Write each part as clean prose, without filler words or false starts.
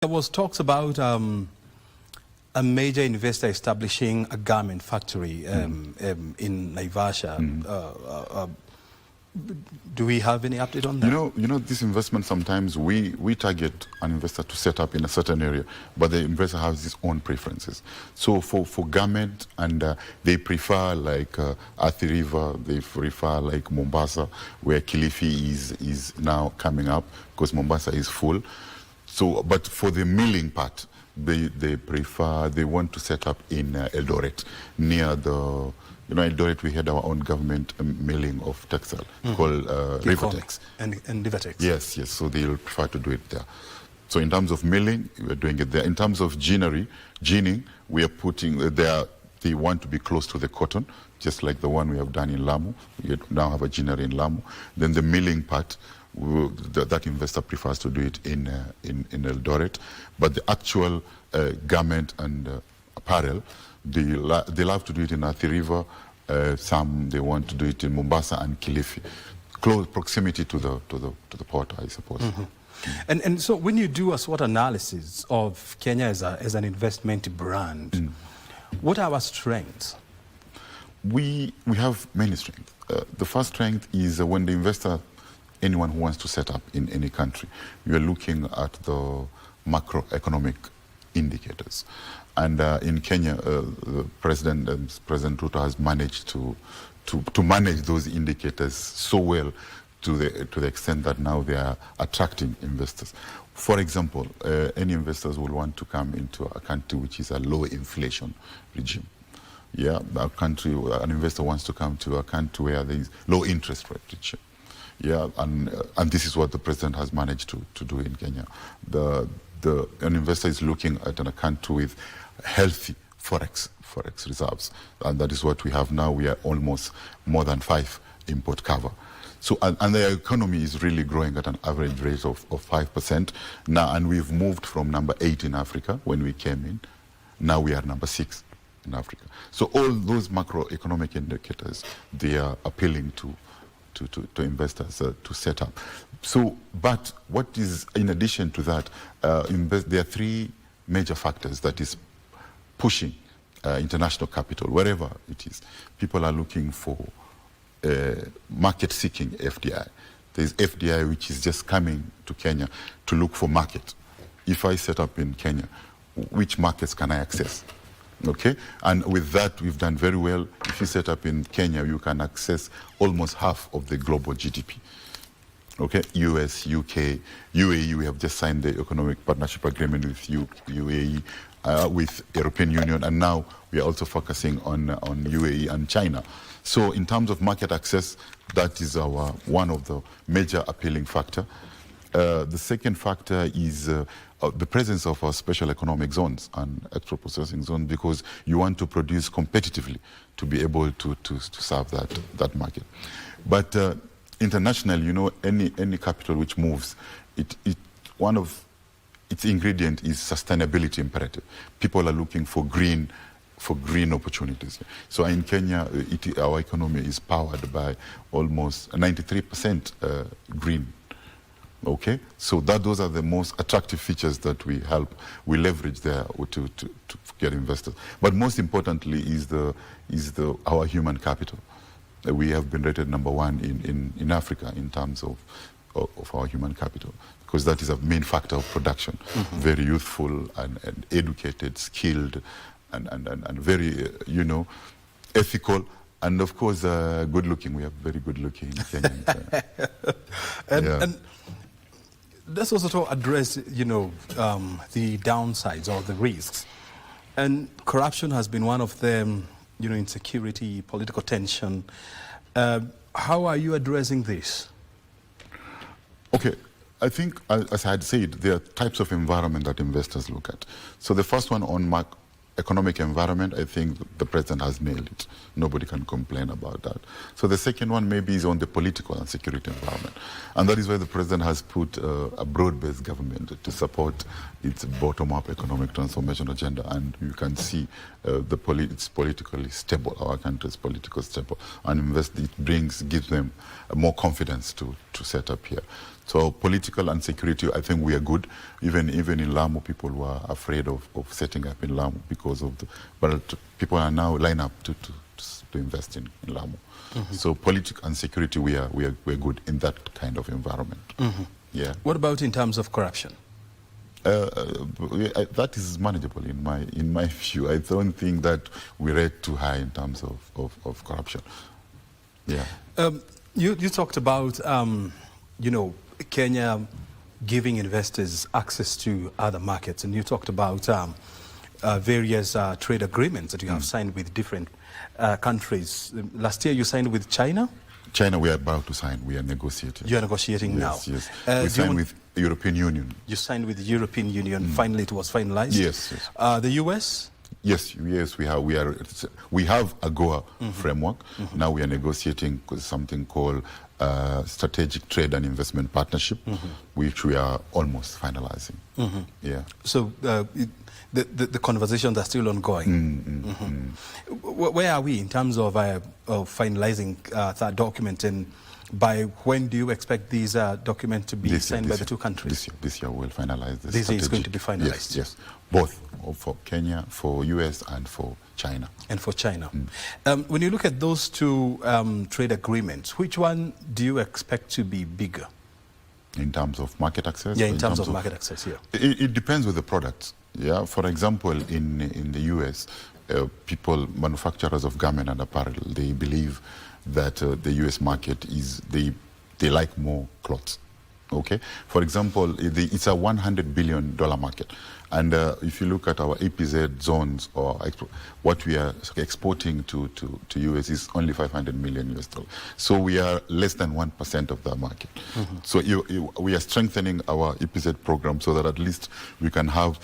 There was talks about a major investor establishing a garment factory in Naivasha. Do we have any update on that? You know, this investment, sometimes we target an investor to set up in a certain area, but the investor has his own preferences. So for garment, and they prefer like Athi River, they prefer like Mombasa, where Kilifi is now coming up, because Mombasa is full. So, but for the milling part, they want to set up in Eldoret, near the, Eldoret, we had our own government milling of textile called Rivertex. And Rivertex. Yes, so they'll prefer to do it there. So in terms of milling, we're doing it there. In terms of ginning, we are putting, they want to be close to the cotton, just like the one we have done in Lamu. We now have a ginnery in Lamu. Then the milling part, that investor prefers to do it in Eldoret, but the actual garment and apparel, they love to do it in Athi River. Some they want to do it in Mombasa and Kilifi, close proximity to the port, I suppose. And so when you do a SWOT analysis of Kenya as an investment brand, what are our strengths? We have many strengths. The first strength is when the investor, anyone who wants to set up in any country, we are looking at the macroeconomic indicators. And in Kenya, President Ruto has managed to manage those indicators so well to the extent that now they are attracting investors. For example, any investors will want to come into a country which is a low inflation regime. Yeah, an investor wants to come to a country where there is low interest rate regime. Yeah, and this is what the president has managed to do in Kenya. An investor is looking at a country with healthy forex reserves, and that is what we have now. We are almost more than 5 import cover. So and the economy is really growing at an average rate of 5% now, and we've moved from number 8 in Africa when we came in. Now we are number 6 in Africa. So all those macroeconomic indicators, they are appealing to investors to set up. So, but what is, in addition to that, there are 3 major factors that is pushing international capital, wherever it is. People are looking for market-seeking FDI. There's FDI which is just coming to Kenya to look for market. If I set up in Kenya, which markets can I access? Okay, and with that, we've done very well. If you set up in Kenya, you can access almost half of the global GDP. Okay, US, UK, UAE, we have just signed the economic partnership agreement with UAE, with European Union, and now we are also focusing on UAE and China. So in terms of market access, that is one of the major appealing factor. The second factor is the presence of our special economic zones and export processing zones, because you want to produce competitively to be able to serve that market. But internationally, any capital which moves, one of its ingredient is sustainability imperative. People are looking for green opportunities. So in Kenya, our economy is powered by almost 93% green. Okay, so those are the most attractive features that we leverage there to get investors. But most importantly is our human capital. We have been rated number 1 in Africa in terms of our human capital, because that is a main factor of production. Very youthful and educated, skilled, and very ethical. And of course, good looking. We have very good looking Kenyans. And let's also address, the downsides or the risks. And corruption has been one of them, insecurity, political tension. How are you addressing this? Okay, I think, as I had said, there are types of environment that investors look at. So the first one on economic environment, I think the president has nailed it. Nobody can complain about that. So the second one maybe is on the political and security environment. And that is why the president has put a broad-based government to support its bottom-up economic transformation agenda. And you can see it's politically stable. Our country is politically stable. And gives them more confidence to set up here. So political and security, I think we are good. Even in Lamu, people were afraid of setting up in Lamu because of but people are now lined up to invest in Lamu. So politics and security, we're good in that kind of environment. Yeah. What about in terms of corruption? That is manageable in my view. I don't think that we rate too high in terms of corruption. Yeah. You talked about Kenya giving investors access to other markets, and you talked about various trade agreements that you have signed with different countries. Last year you signed with China? China we are about to sign. We are negotiating. You are negotiating now? Yes. We signed with the European Union. You signed with the European Union. Finally it was finalized? Yes. The US? Yes, we have a GOA framework. Now we are negotiating something called Strategic Trade and Investment Partnership, which we are almost finalizing. Yeah. So the conversations are still ongoing. Where are we in terms of finalizing that document, and by when do you expect these documents to be signed by the two countries? This year we'll finalize this. This year is going to be finalized? Yes, both for Kenya, for US and for China. And for China. When you look at those two trade agreements, which one do you expect to be bigger? In terms of market access? Yeah, in terms of market access, yeah. It depends with the products. Yeah, for example, in the US, manufacturers of garment and apparel, they believe that the US market is, they like more clothes. Okay, for example, it's a $100 billion market, and if you look at our APZ zones or what we are exporting to US is only $500 million US. So we are less than 1% of the market. So we are strengthening our APZ program so that at least we can have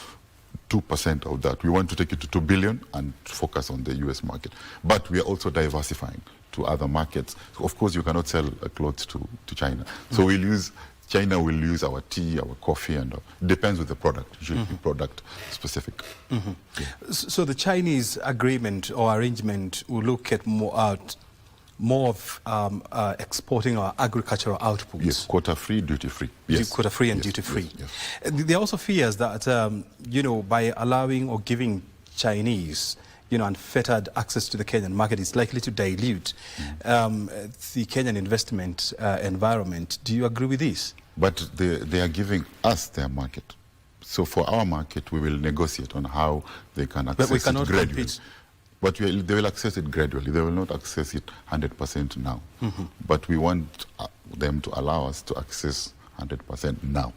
2% of that. We want to take it to 2 billion and focus on the US market, but we are also diversifying to other markets. Of course, you cannot sell clothes to China, so China will use our tea, our coffee, and depends with the product. It should be product specific. Yeah. So the Chinese agreement or arrangement will look at more of exporting our agricultural outputs. Yes, quota-free, duty-free. Yes. Quota-free and duty-free. Yes. There are also fears that, by allowing or giving Chinese unfettered access to the Kenyan market is likely to dilute the Kenyan investment environment. Do you agree with this? But they are giving us their market. So for our market, we will negotiate on how they can access it gradually. Compete. But they will access it gradually. They will not access it 100% now. But we want them to allow us to access 100% now.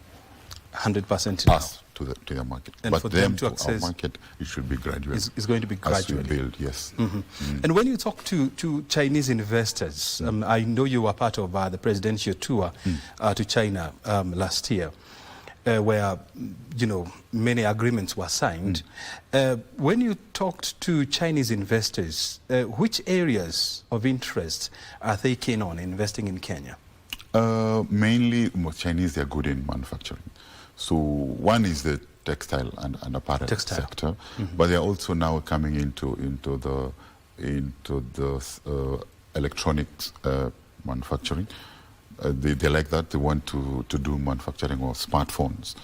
100% now? Us to their market. And but for them to access our market, it should be gradual. It's going to be gradual. As we build, yes. And when you talk to Chinese investors, I know you were part of the presidential tour to China last year, where many agreements were signed. When you talked to Chinese investors, which areas of interest are they keen on investing in Kenya? Mainly, Chinese, they are good in manufacturing. So one is the textile and apparel sector, but they are also now coming into the electronics manufacturing. They like that. They want to do manufacturing of smartphones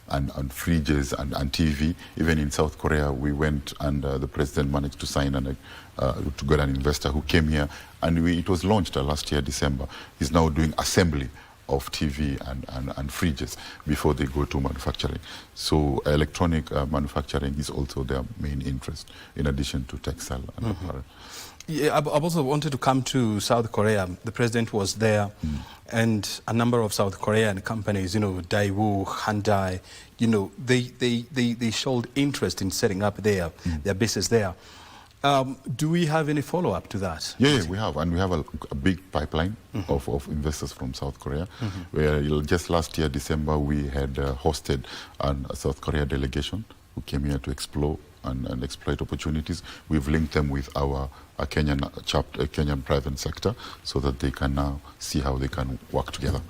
and fridges and TV. Even in South Korea, we went and the president managed to sign to get an investor who came here, and it was launched last year, December. He's now doing assembly of TV and fridges before they go to manufacturing. So electronic manufacturing is also their main interest, in addition to textile and apparel. Yeah, I've also wanted to come to South Korea. The president was there, and a number of South Korean companies, Daewoo, Hyundai, they showed interest in setting up their business there. Do we have any follow-up to that? Yeah, we have, and we have a big pipeline of investors from South Korea. Where just last year, December, we had hosted a South Korea delegation who came here to explore and exploit opportunities. We've linked them with our Kenyan private sector so that they can now see how they can work together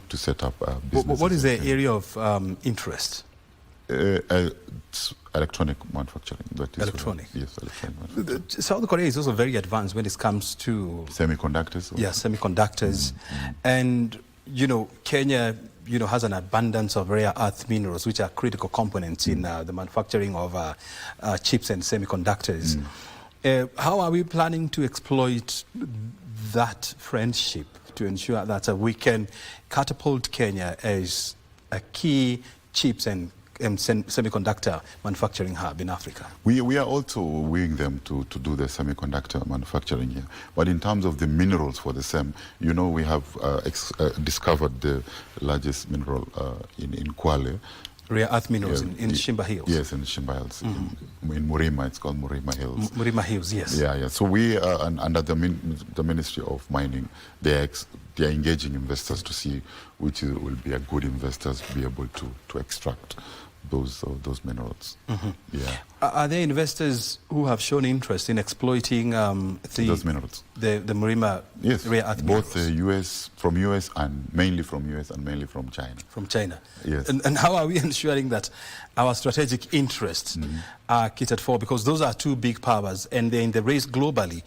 to set up businesses. What is the area of interest? Electronic manufacturing. That is electronic? Yes, electronic manufacturing. South Korea is also very advanced when it comes to semiconductors. Yeah, semiconductors. And you know, Kenya, you know, has an abundance of rare earth minerals, which are critical components in the manufacturing of chips and semiconductors. How are we planning to exploit that friendship to ensure that we can catapult Kenya as a key chips and semiconductor manufacturing hub in Africa? We are also willing them to do the semiconductor manufacturing here. But in terms of the minerals for the SEM, you know, we have discovered the largest mineral in Kwale. Rare earth minerals in Shimba Hills. Yes, in Shimba Hills. In Murima, it's called Murima Hills. Murima Hills, yes. Yeah. So we are under the Ministry of Mining. They are engaging investors to see which will be a good investors to be able to extract those minerals. Yeah. Are there investors who have shown interest in exploiting those minerals? The Murima rare earth minerals? Both from US and mainly from US and mainly from China. From China. Yes. And how are we ensuring that our strategic interests are catered for? Because those are two big powers and they're in the race globally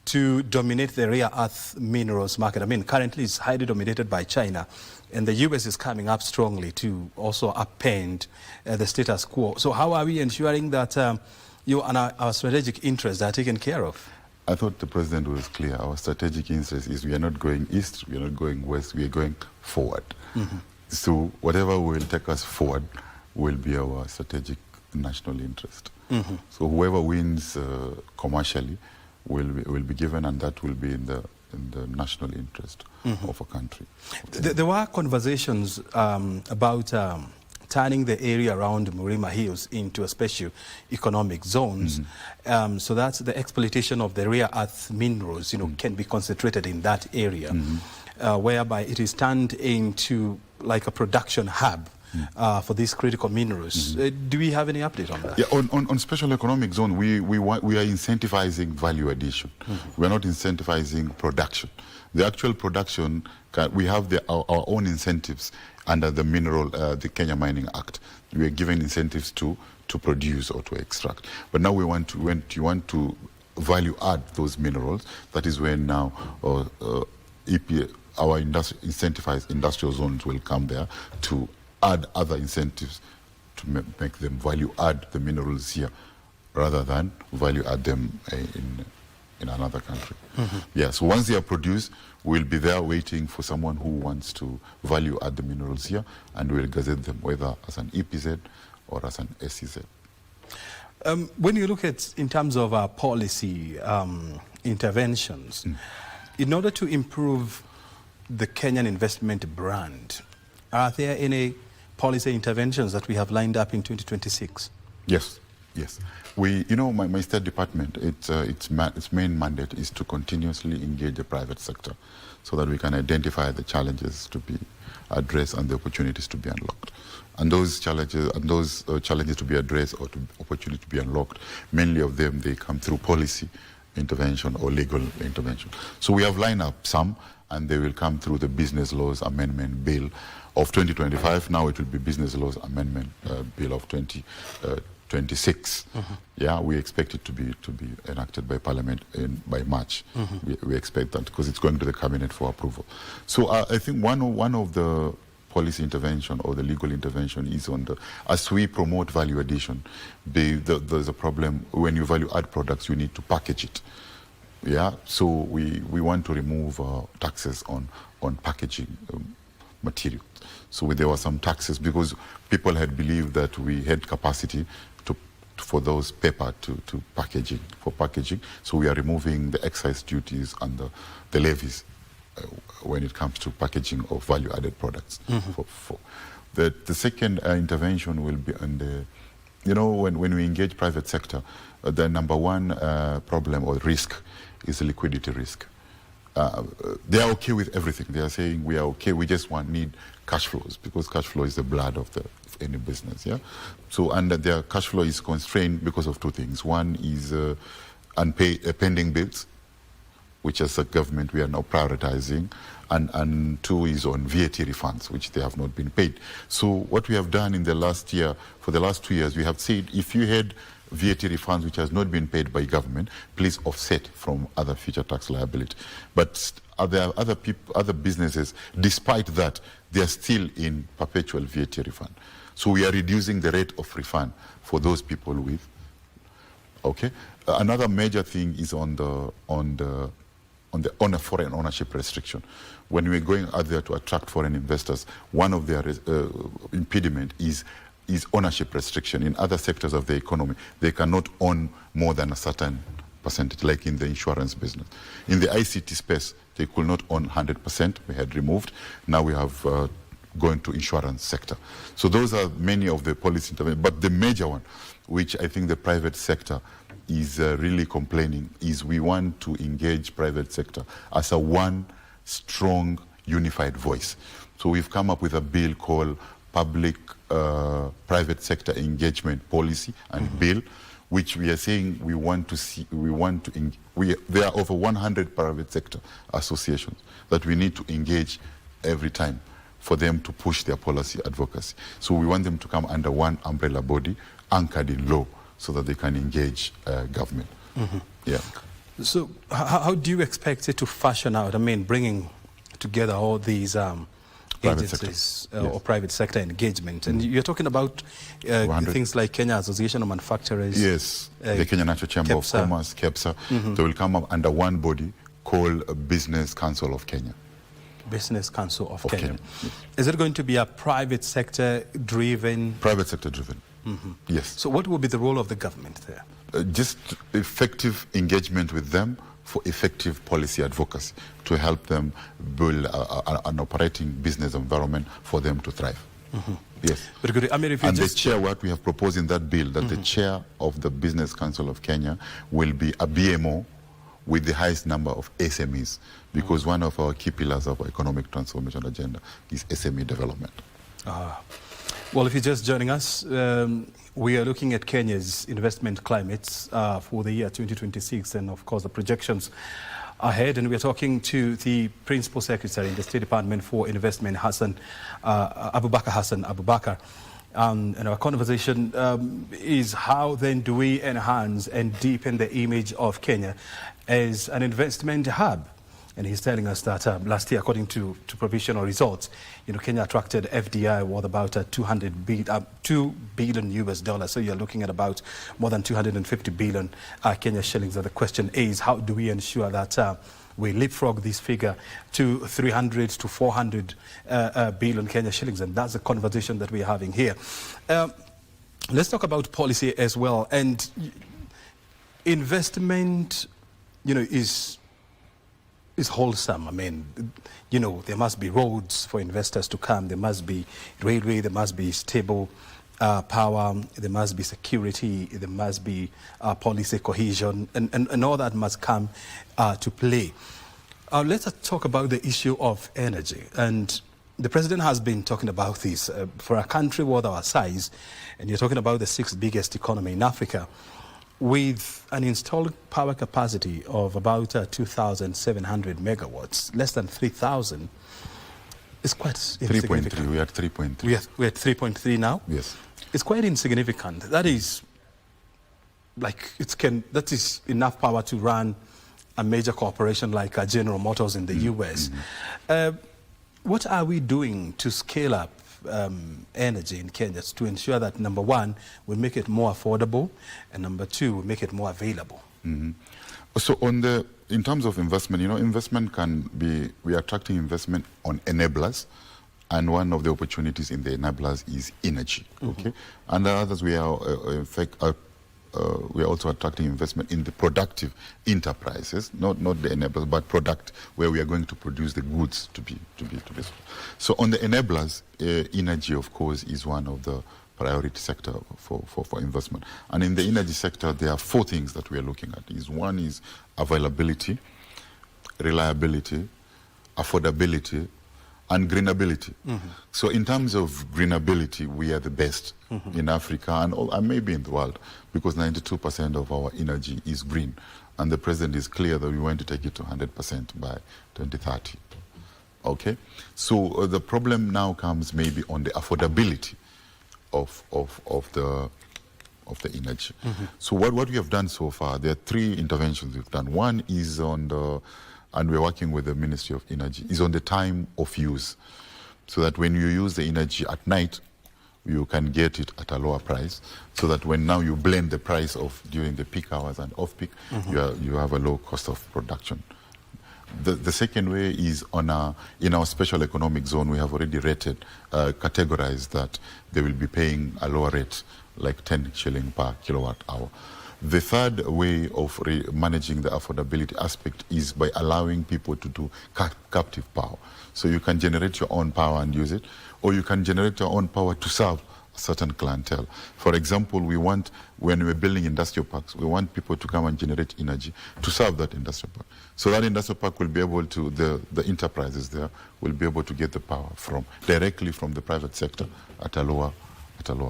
to dominate the rare earth minerals market. I mean, currently it's highly dominated by China, and the US is coming up strongly to also upend the status quo. So how are we ensuring that our strategic interests are taken care of? I thought the president was clear. Our strategic interest is we are not going east, we are not going west, we are going forward. So whatever will take us forward will be our strategic national interest. So whoever wins commercially will be given, and that will be in the national interest of a country. There were conversations about turning the area around Murima Hills into a special economic zones, so that the exploitation of the rare earth minerals, you know, can be concentrated in that area, whereby it is turned into like a production hub for these critical minerals. Do we have any update on that? Yeah, on special economic zone, we are incentivizing value addition. We are not incentivizing production. The actual production, we have our own incentives under the the Kenya Mining Act. We are given incentives to produce or to extract. But now you want to value add those minerals. That is when now our incentivized industrial zones will come there to add other incentives to make them value add the minerals here rather than value add them in another country. Yeah, so once they are produced, we'll be there waiting for someone who wants to value add the minerals here, and we'll gazette them whether as an EPZ or as an SEZ. When you look at, in terms of our policy interventions, in order to improve the Kenyan investment brand, are there any policy interventions that we have lined up in 2026? Yes. My State Department, its main mandate is to continuously engage the private sector so that we can identify the challenges to be addressed and the opportunities to be unlocked. And those challenges to be addressed or opportunity to be unlocked, many of them, they come through policy intervention or legal intervention. So we have lined up some, and they will come through the Business Laws Amendment Bill of 2025. Now it will be Business Laws Amendment Bill of 2026. Yeah, we expect it to be enacted by Parliament by March. We expect that because it's going to the Cabinet for approval. So I think one of the policy intervention or the legal intervention is on as we promote value addition, there's a problem when you value add products, you need to package it. Yeah, so we want to remove taxes on packaging material. So there were some taxes because people had believed that we had capacity for those paper to packaging. So we are removing the excise duties and the levies when it comes to packaging of value-added products. The second intervention will be on when we engage private sector, the number one problem or risk is the liquidity risk. They are okay with everything. They are saying we are okay, we just need cash flows, because cash flow is the blood of any business. Yeah. So, and their cash flow is constrained because of two things. One is pending bills, which as a government we are now prioritizing, and two is on VAT refunds, which they have not been paid. So what we have done in the last year, for the last 2 years, we have said if you had VAT refunds which has not been paid by government, please offset from other future tax liability. But there are other businesses, despite that, they are still in perpetual VAT refund. So we are reducing the rate of refund for those people with. Okay. Another major thing is on the foreign ownership restriction. When we're going out there to attract foreign investors, one of their impediment is ownership restriction. In other sectors of the economy, they cannot own more than a certain percentage, like in the insurance business. In the ICT space, they could not own 100%. We had removed. Now we have going to insurance sector. So those are many of the policy interventions. But the major one, which I think the private sector is really complaining, is we want to engage private sector as a one strong unified voice. So we've come up with a bill called Public Private Sector Engagement Policy and Bill, which we are saying we want to see, there are over 100 private sector associations that we need to engage every time for them to push their policy advocacy. So we want them to come under one umbrella body anchored in law so that they can engage government. Yeah. So how do you expect it to fashion out? I mean, bringing together all these agencies or private sector engagement. And you're talking about things like Kenya Association of Manufacturers. Yes, the Kenya National Chamber of Commerce, KEPSA. They will come up under one body called Business Council of Kenya. Business Council of Kenya. Yes. Is it going to be a private sector driven? Private sector driven, yes. So what will be the role of the government there? Just effective engagement with them for effective policy advocacy to help them build an operating business environment for them to thrive. Yes. Very good. I mean, if you and the chair, what we have proposed in that bill, that the chair of the Business Council of Kenya will be a BMO with the highest number of SMEs, because one of our key pillars of our economic transformation agenda is SME development. Well, if you're just joining us, we are looking at Kenya's investment climates for the year 2026 and, of course, the projections ahead. And we're talking to the Principal Secretary in the State Department for Investment, Abubakar Hassan Abubakar. And our conversation is how then do we enhance and deepen the image of Kenya as an investment hub? And he's telling us that last year, according to provisional results, Kenya attracted FDI worth about 2 billion US dollars. So you're looking at about more than 250 billion Kenya shillings. And the question is, how do we ensure that we leapfrog this figure to 300 to 400 billion Kenya shillings? And that's the conversation that we're having here. Let's talk about policy as well. And investment, is wholesome. I mean, there must be roads for investors to come. There must be railway. There must be stable power. There must be security. There must be policy cohesion. And all that must come to play. Let's talk about the issue of energy. And the president has been talking about this. For a country worth our size, and you're talking about the 6th biggest economy in Africa, with an installed power capacity of about 2,700 megawatts, less than 3,000, it's quite insignificant. 3.3, we are at 3.3. We're at 3.3 now? Yes. It's quite insignificant. That is, that is enough power to run a major corporation like General Motors in the US. What are we doing to scale up energy in Kenya to ensure that, number one, we make it more affordable, and number two, we make it more available? So in terms of investment, investment can be, we are attracting investment on enablers, and one of the opportunities in the enablers is energy. Okay, and the others we are in fact we are also attracting investment in the productive enterprises, not the enablers, but product, where we are going to produce the goods to be. So on the enablers, energy, of course, is one of the priority sector for investment. And in the energy sector, there are 4 things that we are looking at. One is availability, reliability, affordability, and greenability. So in terms of greenability, we are the best in Africa and maybe in the world, because 92% of our energy is green. And the president is clear that we want to take it to 100% by 2030. Okay? So the problem now comes maybe on the affordability of of the energy. So what we have done so far, there are 3 interventions we've done. One is on the, and we're working with the Ministry of Energy, is on the time of use. So that when you use the energy at night, you can get it at a lower price, so that when now you blend the price of during the peak hours and off-peak, you have a low cost of production. The second way is in our special economic zone, we have already rated, categorized that they will be paying a lower rate, like 10 shilling per kilowatt hour. The third way of managing the affordability aspect is by allowing people to do captive power. So you can generate your own power and use it, or you can generate your own power to serve a certain clientele. For example, when we're building industrial parks, we want people to come and generate energy to serve that industrial park. So that industrial park will be able to, the enterprises there will be able to get the power directly from the private sector at a lower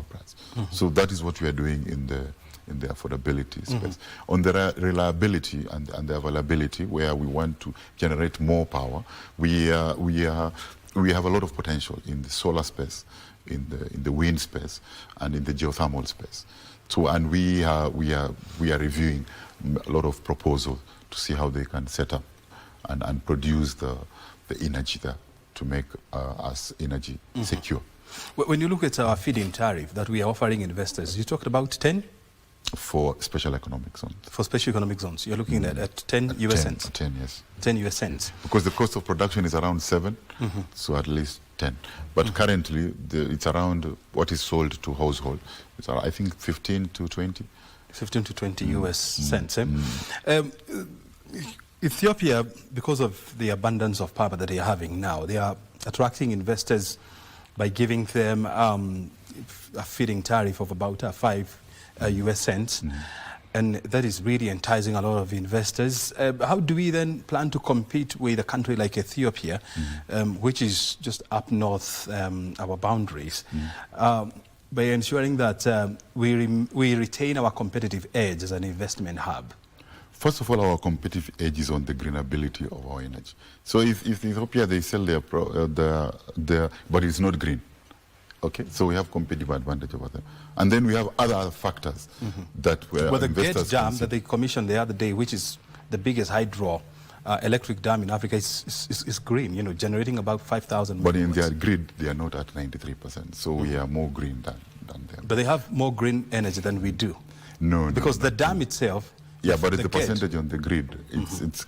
price. So that is what we are doing in the affordability space. On the reliability and the availability, where we want to generate more power, we have a lot of potential in the solar space, in the wind space, and in the geothermal space. So, and we are reviewing a lot of proposals to see how they can set up and produce the energy there to make us energy secure. When you look at our feed-in tariff that we are offering investors, you talked about 10? For special economic zones. For special economic zones, you're looking at 10 US cents? 10, yes. 10 US cents. Because the cost of production is around 7, so at least 10. But currently, it's around what is sold to household. It's, I think, 15 to 20. 15 to 20 US cents. Ethiopia, because of the abundance of power that they are having now, they are attracting investors by giving them a feed-in tariff of about 5 US cents, and that is really enticing a lot of investors. How do we then plan to compete with a country like Ethiopia, which is just up north our boundaries, by ensuring that we retain our competitive edge as an investment hub? First of all, our competitive edge is on the greenability of our energy. So if Ethiopia, they sell their but it's not green. Okay, so we have competitive advantage over them. And then we have other factors that were the Gate Dam that they commissioned the other day, which is the biggest hydro electric dam in Africa, is green, generating about 5,000 But in their grid, they are not at 93%. So we are more green than them. But they have more green energy than we do. No, because the dam itself... Yeah, but the percentage on the grid,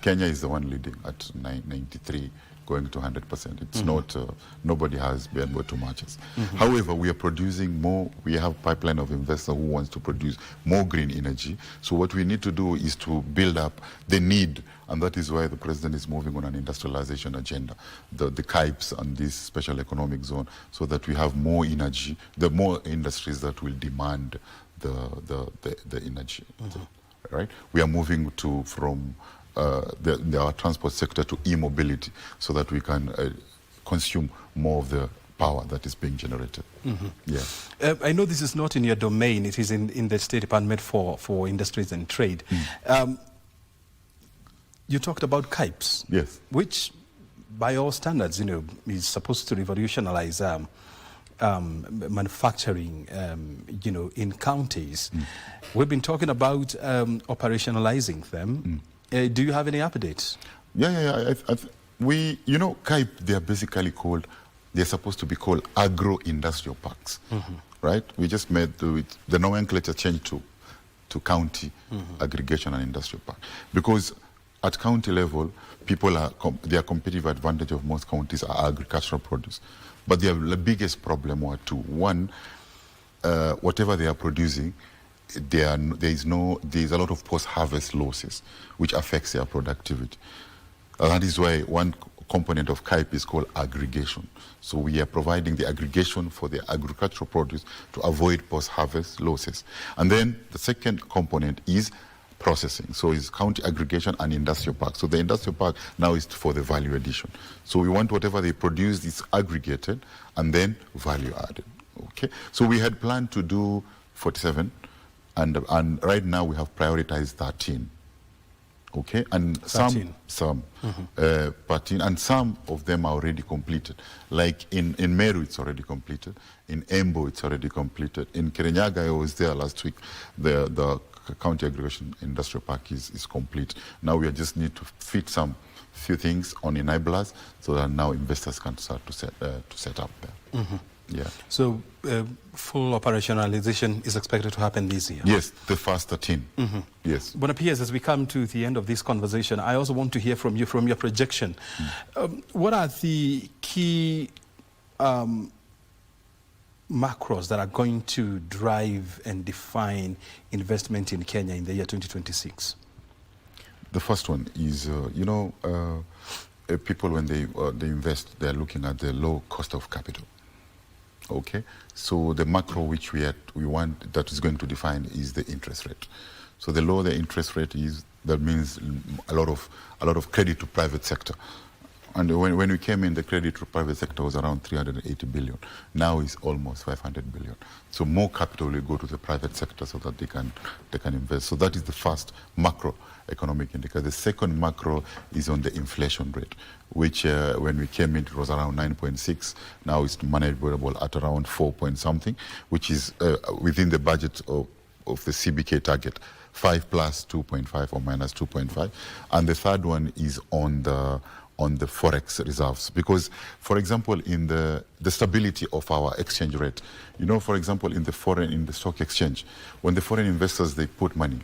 Kenya is the one leading at 93, going to 100%. It's not, nobody has been able to match us. However, we are producing more, we have pipeline of investors who wants to produce more green energy. So what we need to do is to build up the need, and that is why the president is moving on an industrialization agenda, the KIPES and this special economic zone, so that we have more energy, the more industries that will demand the energy. Right? We are moving from our transport sector to e-mobility, so that we can consume more of the power that is being generated. Yeah. I know this is not in your domain, it is in the State Department for Industries and Trade. You talked about KIPES, yes, which by all standards, is supposed to revolutionize manufacturing, in counties. We've been talking about operationalizing them. Do you have any updates? Yeah. KIPE, they are basically they're supposed to be called agro-industrial parks, right? We just made the nomenclature change to county aggregation and industrial park. Because at county level, their competitive advantage of most counties are agricultural produce. But the biggest problem are two. One, whatever they are producing, there is a lot of post-harvest losses, which affects their productivity. That is why one component of KIPE is called aggregation. So we are providing the aggregation for the agricultural produce to avoid post-harvest losses. And then the second component is processing. So it's county aggregation and industrial park. So the industrial park now is for the value addition. So we want whatever they produce is aggregated and then value added. Okay. So we had planned to do 47, and right now we have prioritized 13 Okay, and 13. some, and some of them are already completed. Like in Meru, it's already completed. In Embo, it's already completed. In Kirinyaga, I was there last week. The County Aggregation Industrial Park is complete. Now we just need to fit few things on enablers so that now investors can start to set up there. Yeah. So full operationalization is expected to happen this year? Yes, the first 13. Yes. But it appears as we come to the end of this conversation, I also want to hear from you, from your projection. What are the key macros that are going to drive and define investment in Kenya in the year 2026? The first one is, people when they invest, they're looking at the low cost of capital. Okay, so the macro which we want that is going to define is the interest rate. So the lower the interest rate is, that means a lot of credit to private sector. And when we came in, the credit to private sector was around 380 billion. Now it's almost 500 billion. So more capital will go to the private sector so that they can invest. So that is the first macro economic indicator. The second macro is on the inflation rate, which when we came in, it was around 9.6. Now it's manageable at around 4 point something, which is within the budget of the CBK target, 5 plus 2.5 or minus 2.5. And the third one is on the forex reserves, because, for example, in the stability of our exchange rate, for example, in the stock exchange, when the foreign investors, they put money,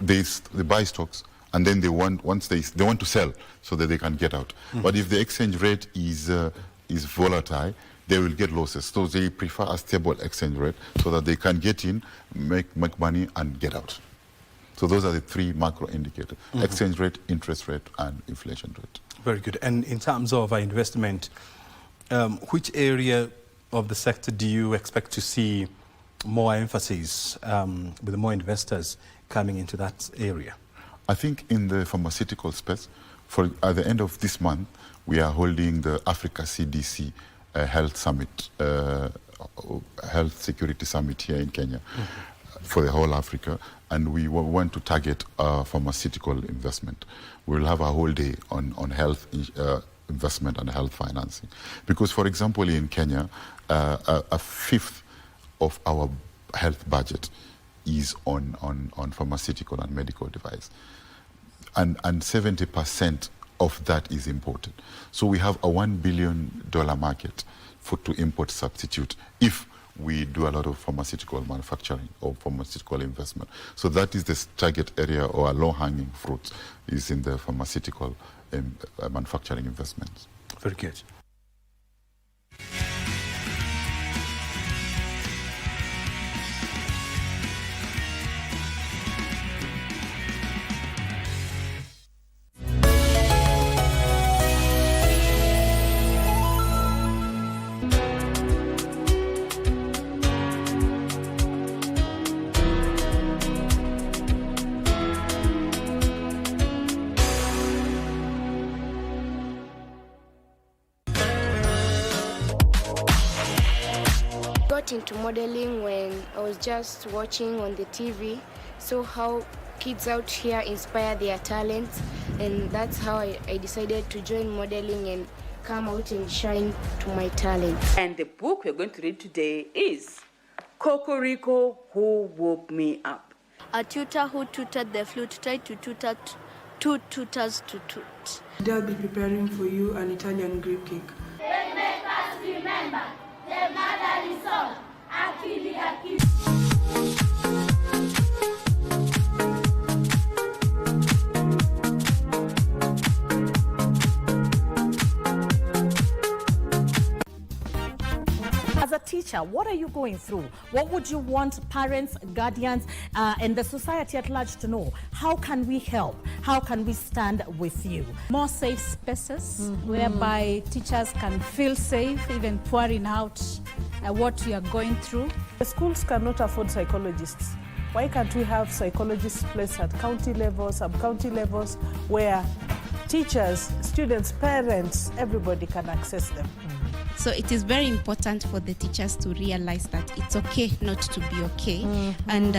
they buy stocks, and then they want to sell so that they can get out. But if the exchange rate is volatile, they will get losses. So they prefer a stable exchange rate so that they can get in, make money, and get out. So those are the three macro indicators: exchange rate, interest rate, and inflation rate. Very good. And in terms of investment, which area of the sector do you expect to see more emphasis, with more investors coming into that area? I think in the pharmaceutical space, at the end of this month, we are holding the Africa CDC Health Summit, Health Security Summit here in Kenya. For the whole Africa, and we want to target pharmaceutical investment. We'll have a whole day on health investment and health financing. Because, for example, in Kenya, a fifth of our health budget is on pharmaceutical and medical device. And 70% of that is imported. So we have a $1 billion market to import substitute if we do a lot of pharmaceutical manufacturing or pharmaceutical investment. So that is the target area, or a low-hanging fruit is in the pharmaceutical manufacturing investments. Very good. Into modeling when I was just watching on the TV, saw how kids out here inspire their talents, and that's how I decided to join modeling and come out and shine to my talents. And the book we're going to read today is Cocorico, Who Woke Me Up. A tutor who tutored the flute tried to tutor two tutors to toot. They'll be preparing for you an Italian Greek cake. They make us remember the motherly song, Akili Akili. As a teacher, what are you going through? What would you want parents, guardians, and the society at large to know? How can we help? How can we stand with you? More safe spaces whereby teachers can feel safe, even pouring out what we are going through. The schools cannot afford psychologists. Why can't we have psychologists placed at county levels, sub-county levels, where teachers, students, parents, everybody can access them? So it is very important for the teachers to realize that it's okay not to be okay, and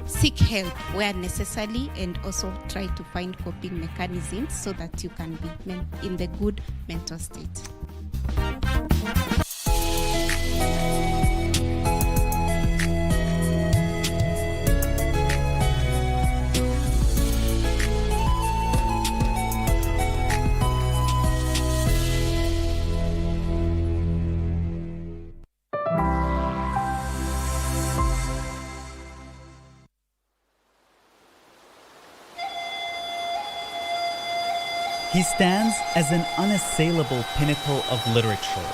seek help where necessary, and also try to find coping mechanisms so that you can be in the good mental state. He stands as an unassailable pinnacle of literature,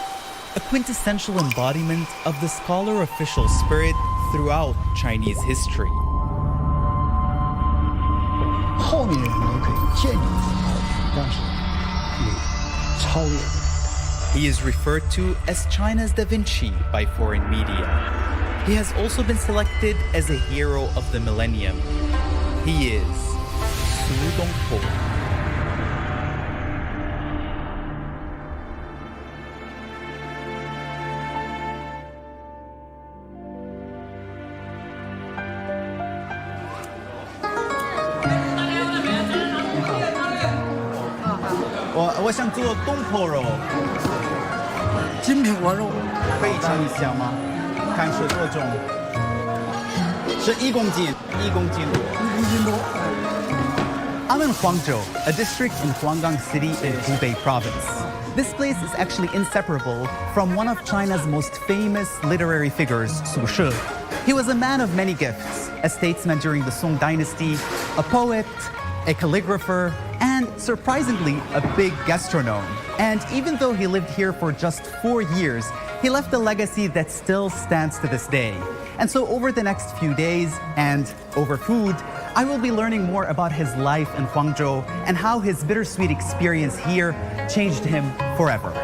a quintessential embodiment of the scholar-official spirit throughout Chinese history. He is referred to as China's Da Vinci by foreign media. He has also been selected as a hero of the millennium. He is Su Dongpo. 我想做东坡肉，金苹果肉，可以称一下吗？看是多重？是1公斤，1公斤多。1公斤多。I'm in Huangzhou, a district in Huanggang City in Hubei province. This place is actually inseparable from one of China's most famous literary figures, Su Shi. He was a man of many gifts, a statesman during the Song dynasty, a poet, a calligrapher, and surprisingly, a big gastronome. And even though he lived here for just 4 years, he left a legacy that still stands to this day. And so over the next few days, and over food, I will be learning more about his life in Huangzhou and how his bittersweet experience here changed him forever.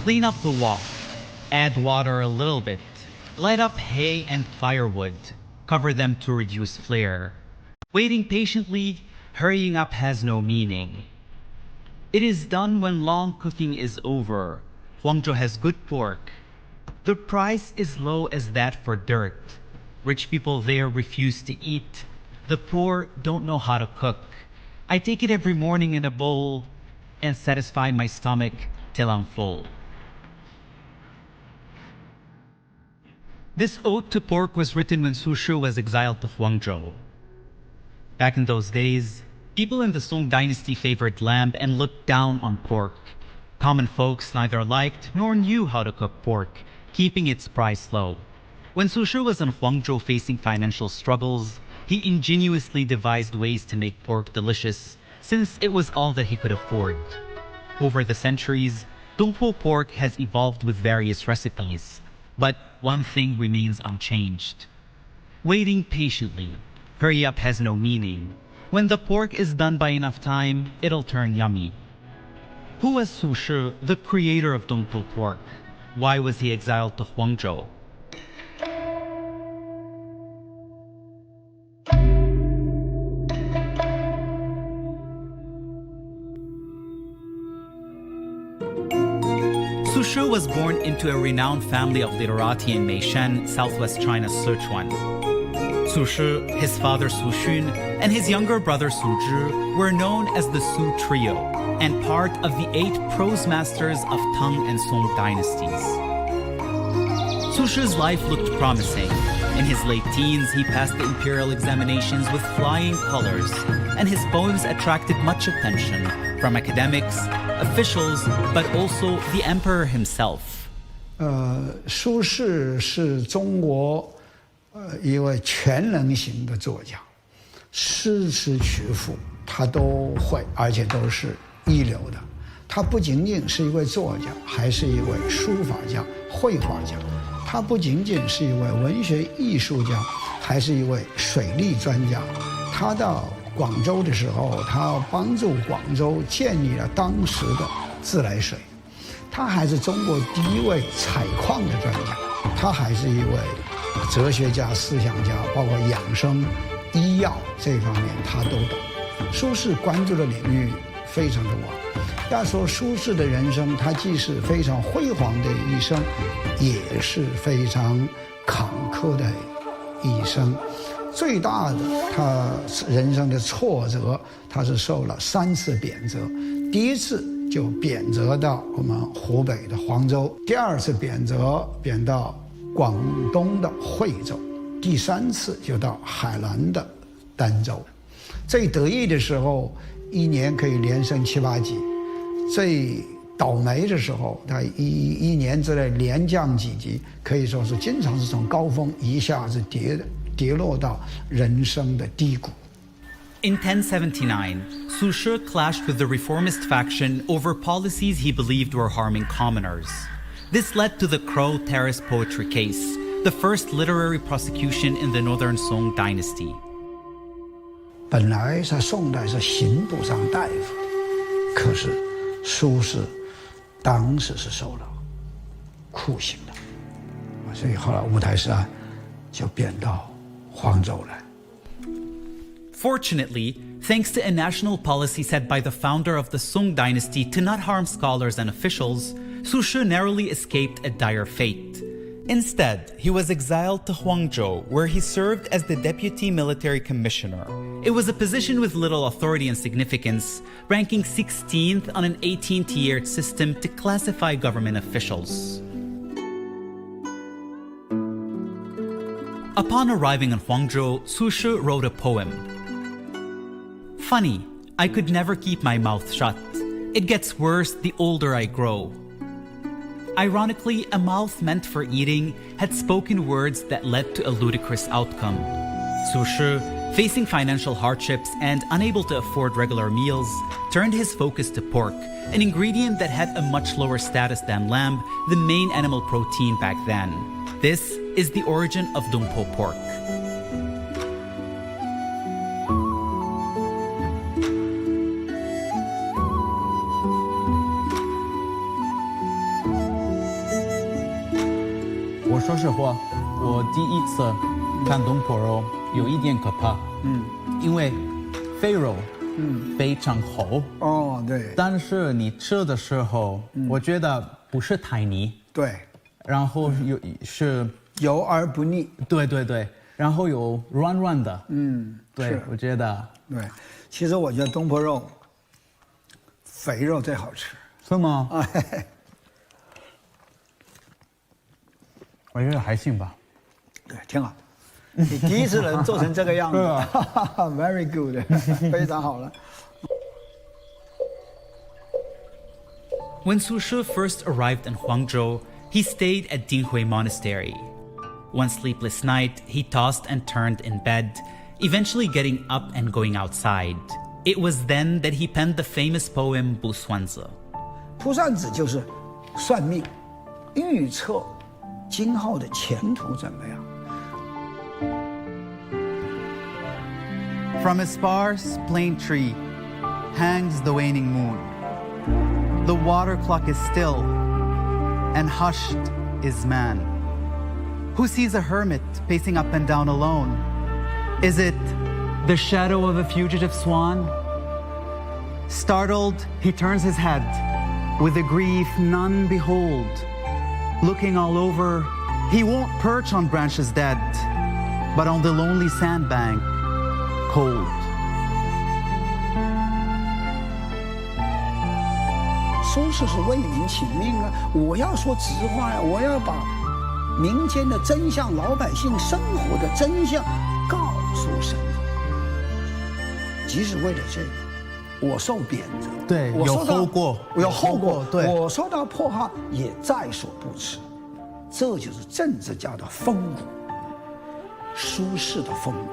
Clean up the wall. Add water a little bit. Light up hay and firewood. Cover them to reduce flare. Waiting patiently, hurrying up has no meaning. It is done when long cooking is over. Huangzhou has good pork. The price is low as that for dirt. Rich people there refuse to eat. The poor don't know how to cook. I take it every morning in a bowl and satisfy my stomach till I'm full. This ode to pork was written when Su Shi was exiled to Huangzhou. Back in those days, people in the Song dynasty favored lamb and looked down on pork. Common folks neither liked nor knew how to cook pork, keeping its price low. When Su Shi was in Huangzhou facing financial struggles, he ingeniously devised ways to make pork delicious, since it was all that he could afford. Over the centuries, Dongpo pork has evolved with various recipes. But one thing remains unchanged. Waiting patiently. Hurry up has no meaning. When the pork is done by enough time, it'll turn yummy. Who was Su Shi, the creator of Dongpo pork? Why was he exiled to Huangzhou? Su Shi was born into a renowned family of literati in Meishan, southwest China's Sichuan. Su Shi, his father Su Xun, and his younger brother Su Zhi were known as the Su Trio, and part of the 8 prose masters of Tang and Song dynasties. Su Shi's life looked promising. In his late teens, he passed the imperial examinations with flying colors, and his poems attracted much attention from academics, officials, but also the emperor himself. 苏轼是中国一位全能型的作家，诗词曲赋他都会，而且都是一流的。他不仅仅是一位作家，还是一位书法家、绘画家。他不仅仅是一位文学艺术家，还是一位水利专家。他到广州的时候，他帮助广州建立了当时的自来水。他还是中国第一位采矿的专家，他还是一位哲学家、思想家，包括养生、医药这方面他都懂。苏轼关注的领域非常的广。要说苏轼的人生，他既是非常辉煌的一生，也是非常坎坷的一生。最大的他人生的挫折，他是受了3次贬谪。第一次就贬谪到我们湖北的黄州，第2次贬到广东的惠州，第3次就到海南的儋州。最得意的时候，一年可以连升7、8级；最倒霉的时候，他一年之内连降几级，可以说是经常是从高峰一下子跌落到人生的低谷。In 1079, Su Shi clashed with the reformist faction over policies he believed were harming commoners. This led to the Crow Terrace poetry case, the first literary prosecution in the Northern Song dynasty. 本来在宋代是刑不上大夫的，可是苏轼当时是受了酷刑的，所以后来五台诗案就贬到黄州来。Fortunately, thanks to a national policy set by the founder of the Song dynasty to not harm scholars and officials, Su Shi narrowly escaped a dire fate. Instead, he was exiled to Huangzhou, where he served as the deputy military commissioner. It was a position with little authority and significance, ranking 16th on an 18-tiered system to classify government officials. Upon arriving in Huangzhou, Su Shi wrote a poem. Funny, I could never keep my mouth shut. It gets worse the older I grow. Ironically, a mouth meant for eating had spoken words that led to a ludicrous outcome. Su Shi, facing financial hardships and unable to afford regular meals, turned his focus to pork, an ingredient that had a much lower status than lamb, the main animal protein back then. This is the origin of Dongpo pork.我说实话，我第一次看东坡肉有一点可怕，因为肥肉非常厚，哦，对，但是你吃的时候，我觉得不是太腻，对，然后是油而不腻，对对对，然后有软软的，对是，我觉得对，其实我觉得东坡肉肥肉最好吃，是吗？哎，我觉得还行吧，对，挺好。你第一次能做成这个样子，very good， 非常好了。When Su Shi first arrived in Huangzhou, he stayed at Dinghui Monastery. One sleepless night, he tossed and turned in bed, eventually getting up and going outside. It was then that he penned the famous poem 卜算子. 卜算子就是算命，预测今后的前途怎么样。 From a sparse plane tree hangs the waning moon. The water clock is still, and hushed is man. Who sees a hermit pacing up and down alone? Is it the shadow of a fugitive swan? Startled, he turns his head, with a grief none behold. Looking all over, he won't perch on branches dead, but on the lonely sandbank, cold. 苏轼是为民请命啊！我要说直话呀，我要把民间的真相、老百姓生活的真相告诉神佛。即使为了这个，我受贬谪，对，有后果，有后果，对，我受到迫害也在所不辞。这就是政治家的风骨，苏轼的风骨。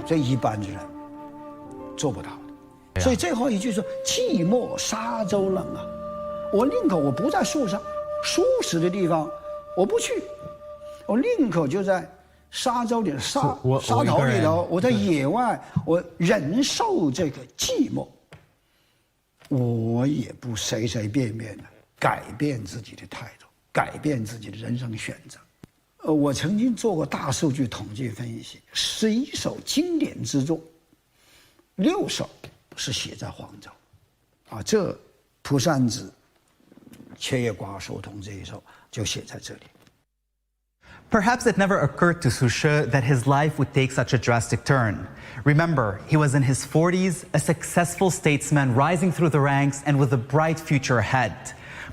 这一般人做不到的。所以最后一句说：“寂寞沙洲冷啊！”我宁可我不在树上，舒适的地方我不去，我宁可就在沙洲里沙我头里一个人头，我在野外，我忍受这个寂寞，我也不随随便便的改变自己的态度，改变自己的人生选择。我曾经做过大数据统计分析，11首经典之作，6首是写在黄州，啊，这蒲扇子、切叶瓜手童这一首就写在这里。 Perhaps it never occurred to Su Shi that his life would take such a drastic turn. Remember, he was in his 40s, a successful statesman rising through the ranks and with a bright future ahead.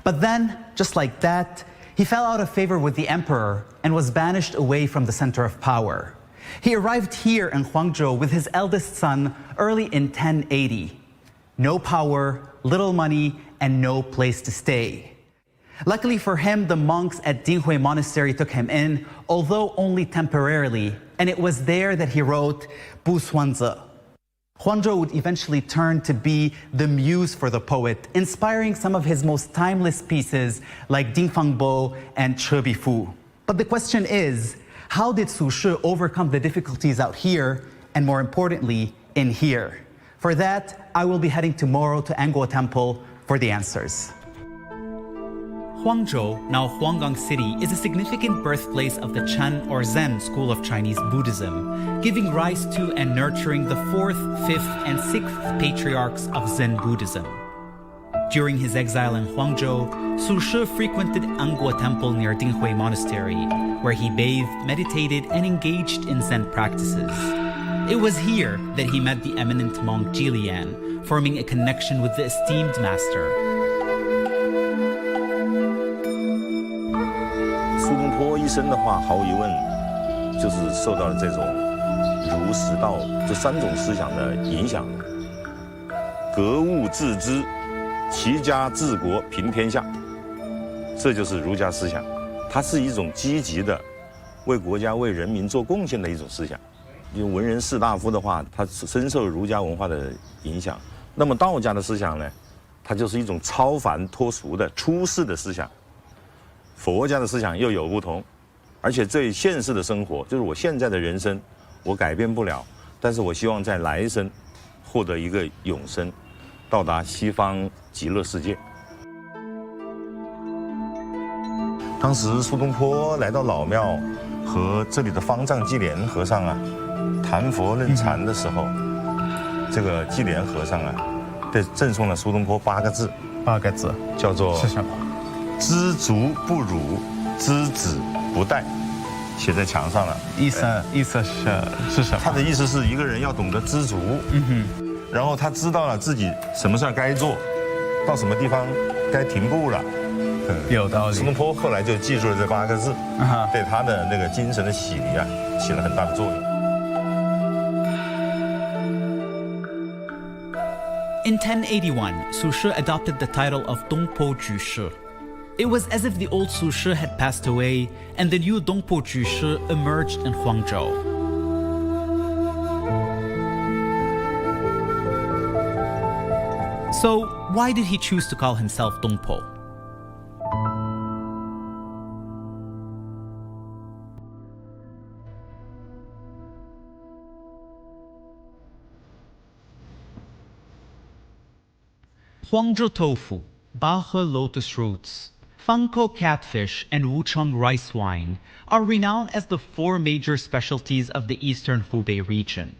But then, just like that, he fell out of favor with the emperor and was banished away from the center of power. He arrived here in Huangzhou with his eldest son early in 1080. No power, little money, and no place to stay. Luckily for him, the monks at Dinghui Monastery took him in, although only temporarily, and it was there that he wrote Bu Suanzi. Huangzhou would eventually turn to be the muse for the poet, inspiring some of his most timeless pieces like Dingfangbo and Chebifu. But the question is, how did Su Shi overcome the difficulties out here, and more importantly, in here? For that, I will be heading tomorrow to Angkor Temple for the answers. Huangzhou, now Huanggang City, is a significant birthplace of the Chan or Zen school of Chinese Buddhism, giving rise to and nurturing the 4th, 5th, and 6th patriarchs of Zen Buddhism. During his exile in Huangzhou, Su Shi frequented Angkor Temple near Dinghui Monastery, where he bathed, meditated, and engaged in Zen practices. It was here that he met the eminent monk Jilian, forming a connection with the esteemed master. 苏东坡一生的话，毫无疑问，就是受到了这种儒释道这3种思想的影响。格物致知，齐家治国平天下，这就是儒家思想。它是一种积极的为国家、为人民做贡献的一种思想。因为文人士大夫的话，他深受儒家文化的影响。那么道家的思想呢，它就是一种超凡脱俗的出世的思想。 佛家的思想又有不同，而且最现实的生活就是我现在的人生，我改变不了，但是我希望在来生获得一个永生，到达西方极乐世界。当时苏东坡来到老庙，和这里的方丈纪莲和尚啊谈佛论禅的时候，这个纪莲和尚啊，对赠送了苏东坡8个字，8个字叫做是什么？ 知足不辱，知止不殆，写在墙上了。意思是什么？他的意思是一个人要懂得知足，然后他知道了自己什么事儿该做，到什么地方该停步了。有道理。苏东坡后来就记住了这8个字，对他的那个精神的洗涤啊，起了很大的作用。 In 1081, Su Shi adopted the title of Dongpo Jushi. It was as if the old Su Shi had passed away and the new Dongpo Jushi emerged in Huangzhou. So, why did he choose to call himself Dongpo? Huangzhou tofu, Bahe lotus roots, Fangko catfish, and Wuchang rice wine are renowned as the 4 major specialties of the eastern Hubei region.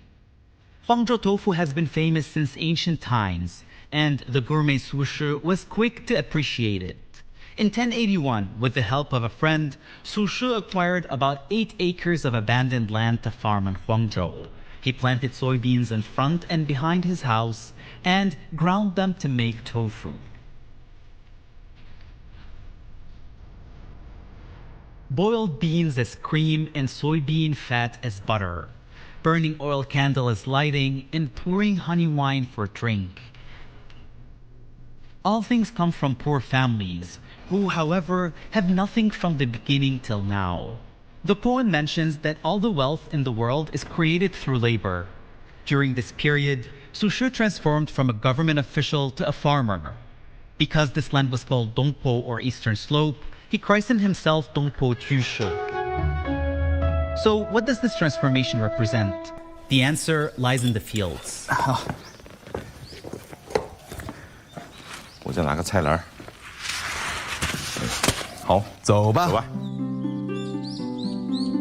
Huangzhou tofu has been famous since ancient times, and the gourmet Su Shi was quick to appreciate it. In 1081, with the help of a friend, Su Shi acquired about 8 acres of abandoned land to farm in Huangzhou. He planted soybeans in front and behind his house and ground them to make tofu. Boiled beans as cream and soybean fat as butter, burning oil candle as lighting, and pouring honey wine for drink. All things come from poor families, who, however, have nothing from the beginning till now. The poem mentions that all the wealth in the world is created through labor. During this period, Su Shi transformed from a government official to a farmer. Because this land was called Dongpo or Eastern Slope, he christened himself Dongpo Jushi. So what does this transformation represent? The answer lies in the fields. 我再拿个菜篮儿。好，走吧。走吧。